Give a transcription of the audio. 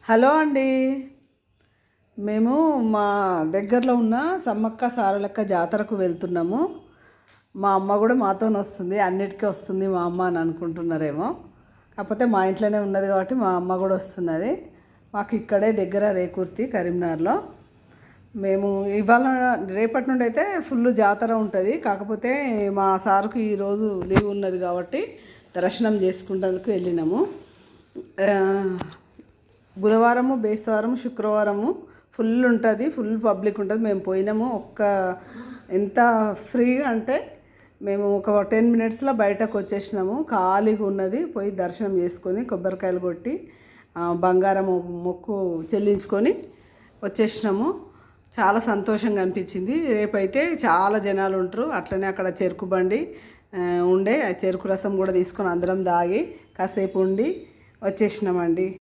Hello అండి. మేము మా దగ్గరలో ఉన్న సమ్మక్క సారలక్క జాతరకు వెళ్తున్నాము. మా అమ్మ కూడా మాతో వస్తుంది, అన్నిటికీ వస్తుంది మా అమ్మ అని అనుకుంటున్నారేమో. కాకపోతే మా ఇంట్లోనే ఉన్నది కాబట్టి మా అమ్మ కూడా వస్తున్నది. మాకు ఇక్కడే దగ్గర రేకుర్తి కరీంనగర్లో. మేము ఇవాళ రేపటి నుండి అయితే ఫుల్ జాతర ఉంటుంది. కాకపోతే మా సారుకు ఈరోజు లీవ్ ఉన్నది కాబట్టి దర్శనం చేసుకుంటేందుకు వెళ్ళినాము. బుధవారము, బేస్తవారము, శుక్రవారము ఫుల్ ఉంటుంది, ఫుల్ పబ్లిక్ ఉంటుంది. మేము పోయినాము. ఎంత ఫ్రీగా అంటే మేము ఒక 10 మినిట్స్లో బయటకు వచ్చేసినాము. ఖాళీగా ఉన్నది. పోయి దర్శనం చేసుకొని కొబ్బరికాయలు కొట్టి బంగారం మొక్కు చెల్లించుకొని వచ్చేసినాము. చాలా సంతోషంగా అనిపించింది. రేపైతే చాలా జనాలు ఉంటారు. అట్లనే అక్కడ చెరుకు బండి ఉండే, ఆ చెరుకు రసం కూడా తీసుకొని అందరం దాగి కాసేపు ఉండి వచ్చేసినామండి.